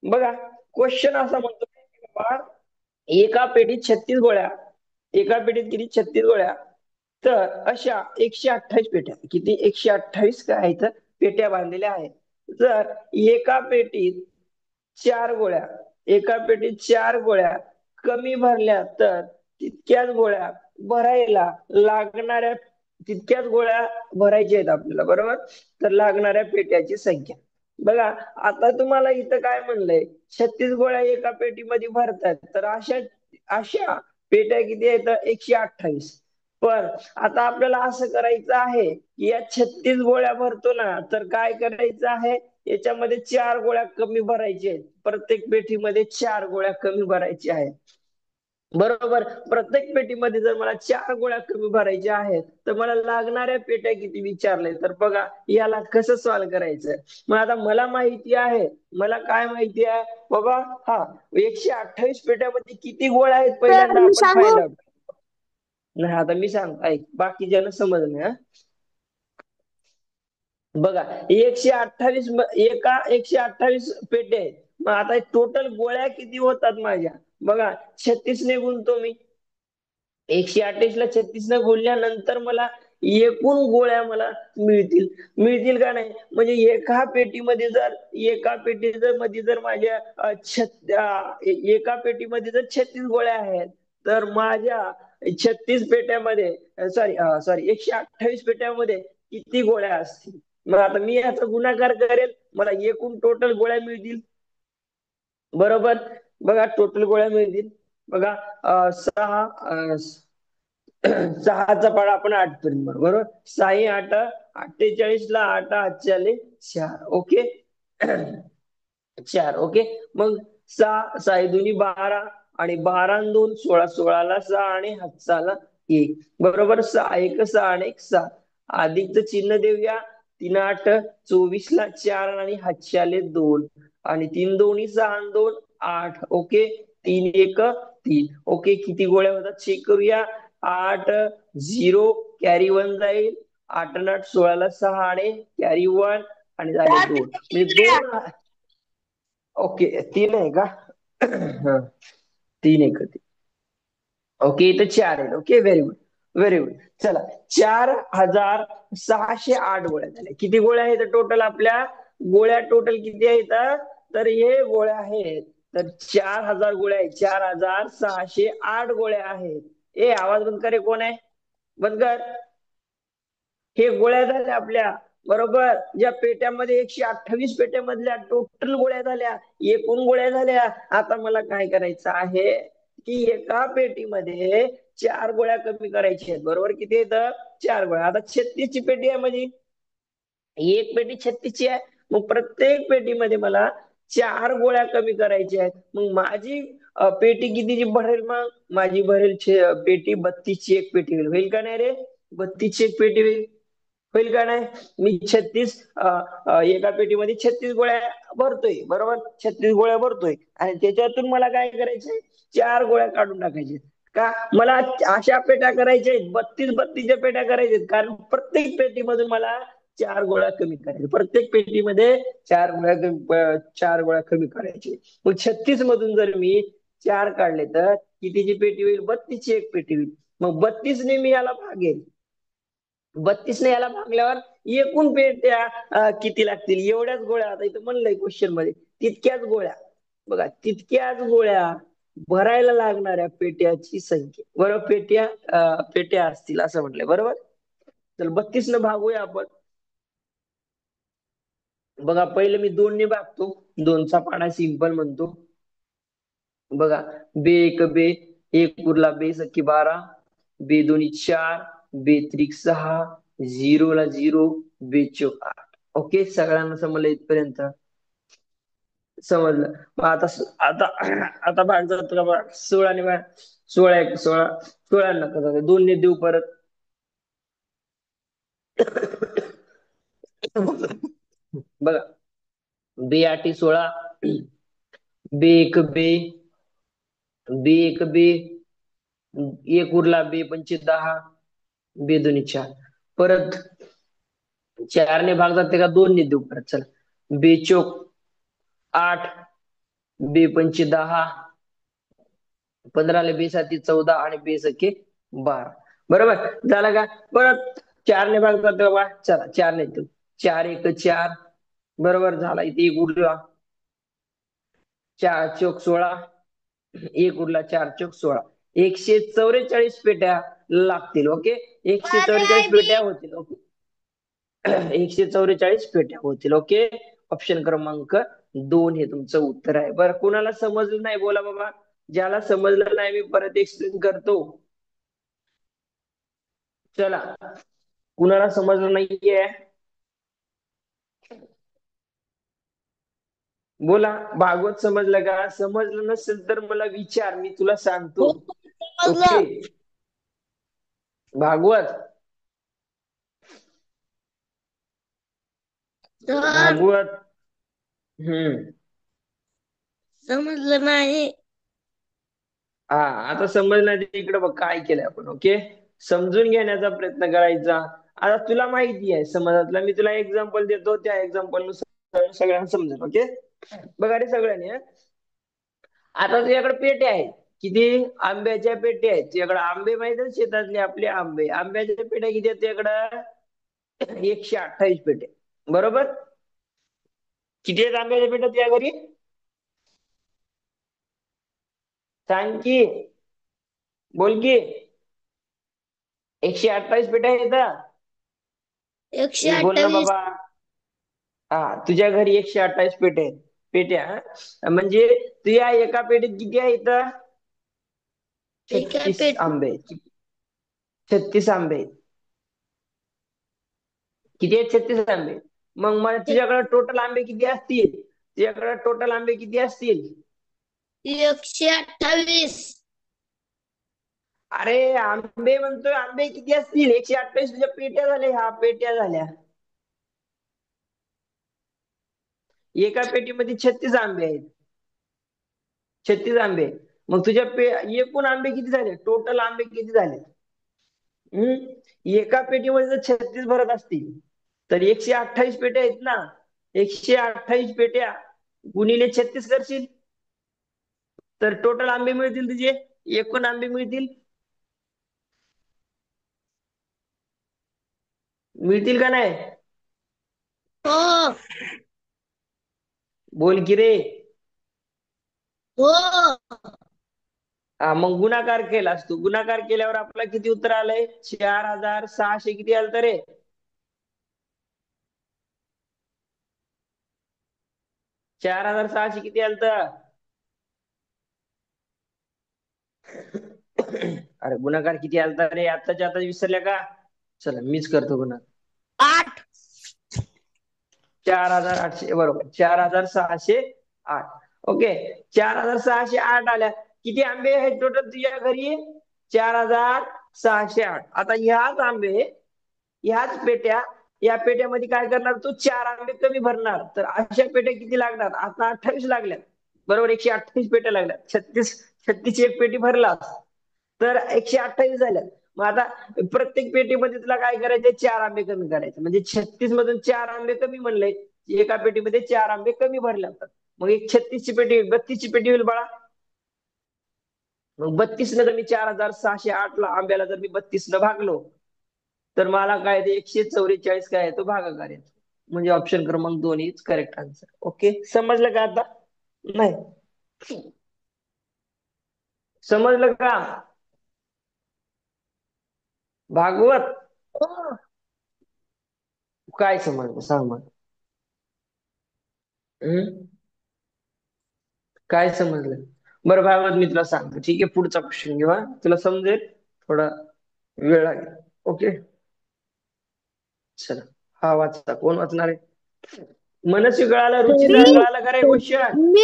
बघा, क्वेश्चन असा म्हणतो की बाबा, एका पेटीत 36 गोळ्या, एका पेटीत किती 36 गोळ्या, तर अशा 128 पेट्या, किती 128 काय आहेत पेट्या बांधलेल्या आहेत. जर एका पेटीत 4 गोळ्या, एका पेटीत 4 गोळ्या कमी भरल्या तर तितक्याच गोळ्या भरायला लागणाऱ्या, तितक्याच गोळ्या भरायच्या आहेत आपल्याला, बरोबर. तर लागणाऱ्या पेट्याची संख्या. बघा, आता तुम्हाला इथं काय म्हणलंय, 36 गोळ्या एका पेटीमध्ये भरतात, तर अशा अशा पेट्या किती आहेत, 128. पण आता आपल्याला असं करायचं आहे की या 36 गोळ्या भरतो ना, तर काय करायचं आहे, याच्यामध्ये 4 गोळ्या कमी भरायच्या आहेत. प्रत्येक पेटीमध्ये 4 गोळ्या कमी भरायच्या आहेत, बरोबर. प्रत्येक पेटीमध्ये जर मला 4 गोळ्या कमी भरायच्या आहेत, तर मला लागणाऱ्या पेट्या किती विचारले. तर बघा, याला कसं सॉल्व्ह करायचं. मग आता मला माहिती आहे, मला काय माहिती आहे बाबा, हा 128 पेट्यामध्ये किती गोळ्या आहेत तर पहिल्यांदा मी आपण सांगू? Find out. नाही, आता मी सांगतो, ऐक, बाकी ज्यांना समजलं ना. बघा, 128 एका 128 पेट्या आहेत. मग आता टोटल गोळ्या किती होतात माझ्या. बघा, 36 ने गुणतो मी, 128 ला 36 न गुणल्यानंतर मला एकूण गोळ्या मला मिळतील. मिळतील का नाही, म्हणजे एका पेटी जर मध्ये जर माझ्या एका पेटीमध्ये जर 36 गोळ्या आहेत, तर माझ्या 36 पेट्यामध्ये, सॉरी सॉरी 128 पेट्यामध्ये किती गोळ्या असतील. मग आता मी याचा गुणाकार करेल, मला एकूण टोटल गोळ्या मिळतील, बरोबर. बघा, टोटल गोळ्या मिळतील. बघा, 6चा पाडा आपण 8 पर्यंत, बरोबर. 6 8 48 ला 8 8 4, ओके. 4, ओके. मग 6 6 2 12, आणि 12 2 16, 16ला 6 आणि हातचाला 1, बरोबर. 6 1 6 आणि 1 6, अधिकचं चिन्ह देऊया. 3 8 24 ला 4 आणि हातच्याले 2, आणि 3 2 6 आणि 2 8, ओके. 3 1 3, ओके. किती गोळ्या होतात चेक करूया. 8 0, कॅरी 1 जाईल. 8 आणि 8 16ला 6 आणि कॅरी 1, आणि झाले तर 2, म्हणजे 2. ओके, 3 आहे का? हा, 3 आहे का ते? ओके, इथं 4 आहे. Okay, very good, very good. चला, 4608 गोळ्या झाल्या. किती गोळ्या आहेत टोटल आपल्या, गोळ्या टोटल किती आहेत, तर हे गोळ्या आहेत, तर 4000 गोळ्या आहेत, 4608 गोळ्या आहेत. आवाज बंद करे, कोण आहे, बंद कर. हे गोळ्या झाल्या आपल्या, बरोबर. ज्या पेट्यामध्ये 128 पेट्यामधल्या टोटल गोळ्या झाल्या, एकूण गोळ्या झाल्या. आता मला काय करायचं आहे की एका पेटीमध्ये 4 गोळ्या कमी करायच्या आहेत, बरोबर. किती आहेत, 4 गोळ्या. आता 36 ची पेटी आहे, म्हणजे एक पेटी 36 ची आहे. मग प्रत्येक पेटीमध्ये मला 4 गोळ्या कमी करायच्या आहेत. मग माझी पेटी कितीची भरेल, मग माझी भरेल पेटी 32 ची एक पेटी होईल. होईल का नाही रे, 32 ची एक पेटी होईल. होईल का नाही. मी 36 एका पेटीमध्ये 36 गोळ्या भरतोय, बरोबर. 36 गोळ्या भरतोय, आणि त्याच्यातून मला काय करायचंय, 4 गोळ्या काढून टाकायचे. का मला अशा पेट्या करायच्या आहेत, 32 पेट्या करायच्या आहेत, कारण प्रत्येक पेटीमधून मला 4 गोळ्या कमी करायचे. प्रत्येक पेटीमध्ये 4 गोळ्या कमी करायचे. मग 36 मधून जर मी 4 काढले, तर कितीची पेटी होईल, 32 ची एक पेटी होईल. मग 32 ने मी याला भागेल, 32 ने याला भागल्यावर एकूण पेट्या किती लागतील, एवढ्याच गोळ्या. आता इथं म्हणलंय क्वेश्चन मध्ये, तितक्याच गोळ्या. बघा, तितक्याच गोळ्या भरायला लागणाऱ्या पेट्याची संख्या, बरोबर. पेट्या असतील असं म्हटलंय, बरोबर. तर 32 न भागूया आपण. बघा, पहिलं मी 2 ने भागतो, 2चा पाडा सिंपल म्हणतो. बघा, बे एक बे, एक उरला बे सख्खी 12, बे दोन्ही 4, बे त्रिक 6, झिरोला 0, बे चोक 8. ओके, सगळ्यांना समजलं इथपर्यंत, समजलं. मग आता आता भाग जातो का बघा, 16 ने भाग, 16 1 16, 16 नका जाऊ, 2 ने देऊ परत. बघा, बे 8 16, बे एक बे, बे एक बे, एक उरला बे पंचे 10, बे दोन्ही 4, परत 4 ने भाग जाते का, 2 ने देऊ परत, चला. बे चोक 8, बे पंचे 10, 15 बे साती 14 आणि बे सखे 12. बरोबर झालं का? परत 4 ने भाग करतो बाबा. चला 4 ने 4 एक 4. बरोबर झाला. इथे एक उरला. 4 चोक 16. एक उरला. 4 चोक 16. 144 पेट्या लागतील. ओके. 144 पेट्या होतील. ओके. 144 पेट्या होतील. ओके. ऑप्शन क्रमांक 2 हे तुमचं उत्तर आहे. बरं कुणाला समजलं नाही बोला बाबा. ज्याला समजलं नाही मी परत एक्सप्लेन करतो. चला कुणाला समजलं नाहीये बोला. भागवत समजलं का? समजलं नसेल तर मला विचार, मी तुला सांगतो. ओके. भागवत भागवत समजलं नाही. हा आता समजणार. इकडे बघ काय केलंय आपण. ओके. समजून घेण्याचा प्रयत्न करायचा. आता तुला माहिती आहे समजतला. मी तुला एक्झाम्पल देतो. त्या एक्झाम्पल नुसार सगळ्यांना समजेल. ओके. बघा रे सगळ्यांनी. आता तुझ्याकडे पेटे आहेत. किती? आंब्याच्या पेट्या आहेत तुझ्याकडे. आंबे माहित आहेत शेतातले आपले आंबे. आंब्याच्या पेट्या किती आहेत तुझ्याकडं? 128 पेट्या. बरोबर. किती आहेत आंब्याच्या पेट्या तुझ्या घरी? सांग की. बोल की. 128 पेट्या आहेत. बोल ना 128. बाबा. हा तुझ्या घरी 128 पेट्या आहेत. पेट्या म्हणजे तुझ्या एका पेटीत किती आहेत? एका 36 पेटी आंबे आहेत. 36 आंबे आहेत. किती आहेत? 36 आंबे. मग मला तुझ्याकडे टोटल आंबे किती असतील? तुझ्याकडे टोटल आंबे किती असतील? 128. अरे आंबे म्हणतोय. आंबे किती असतील? 128 तुझ्या पेट्या झाल्या. ह्या पेट्या झाल्या. एका पेटीमध्ये 36 आंबे आहेत. 36 आंबे. मग तुझ्या एकूण आंबे किती झाले? टोटल आंबे किती झाले? एका पेटीमध्ये जर 36 भरत असतील तर 128 पेट्या आहेत ना. 128 पेट्या गुणिले 36 करशील तर टोटल आंबे मिळतील तुझे. एकूण आंबे मिळतील. मिळतील का नाही? हो बोल की रे. हो. हा मग गुणाकार केलास तू. गुणाकार केल्यावर आपला किती उत्तर आलंय? 4600 किती आलं रे? 4600 किती आलं? अरे गुणाकार किती आलता रे? आताच्या आता विसरल्या का? चला मीच करतो गुणाकार. 8. 4800 बरोबर. 4608. ओके. 4608 आल्या. किती आंबे आहेत टोटल तुझ्या घरी? 4608. आता ह्याच आंबे, ह्याच पेट्या, या पेट्यामध्ये काय करणार तू? 4 आंबे कमी भरणार. तर अशा पेट्या किती लागणार? आता 28 लागल्या. बरोबर. 128 पेट्या लागल्या. 36 एक पेटी भरला तर 128 झाल्या. मग आता प्रत्येक पेटीमध्ये तुला काय करायचे? 4 आंबे कमी करायचे. म्हणजे 36 मधून 4 आंबे कमी म्हणले. एका पेटीमध्ये 4 आंबे कमी भरले जातात. मग एक 36 ची पेटी 32 ची पेटी होईल बाळा. मग 32 न जर मी 4608 ला आंब्याला जर मी 32 न भागलो तर मला काय ते 144 काय येतो? भागाकार येतो. म्हणजे ऑप्शन क्रमांक 2 इज करेक्ट आन्सर. ओके. समजलं का आता? नाही समजलं का? भागवत हो. काय समजलं सांग मग. काय समजलं? बरं भागवत मी तुला सांगतो. ठीक आहे. पुढचा क्वेश्चन घेऊ. तुला समजेल. थोडा वेळ लागेल. ओके. चला हा वाचता. कोण वाचणार आहे? मनस्वी कळाला. रुचिता कळाला का रे क्वेश्चन? मी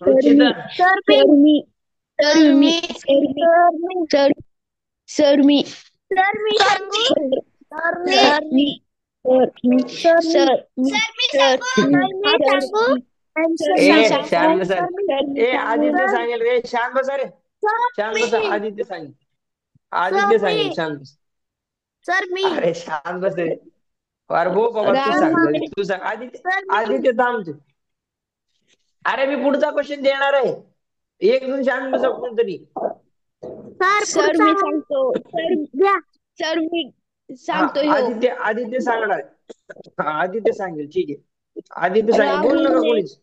रुचिता सर मी सर मी सर सर मी सर मी सांगू सर मी सर सर ए शांत बसा. ए आदित्य सांगेल रे. शांत बसा रे. शांत बसा. आदित्य सांगेल. आदित्य सांगेल. शांत बस. सर मी अरे शांत बस रे. अरे हो बाबा तू सांग. तू सांग. आदित्य. आदित्य थांब तू. अरे मी पुढचा क्वेश्चन देणार आहे. एक दोन सांग बसा कोणतरी. सर मी सांगतो. सर मी सांगतो ह्यो. आदित्य सांगणार. आदित्य सांगेल, ठीक आहे. आदित्य सांगेल, बोल नका कोणीच.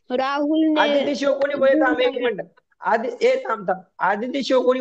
राहुलने आदित्य शिव कोणी बोले, थांब एक मिनिट. थांब. आदित्य शिव कोणी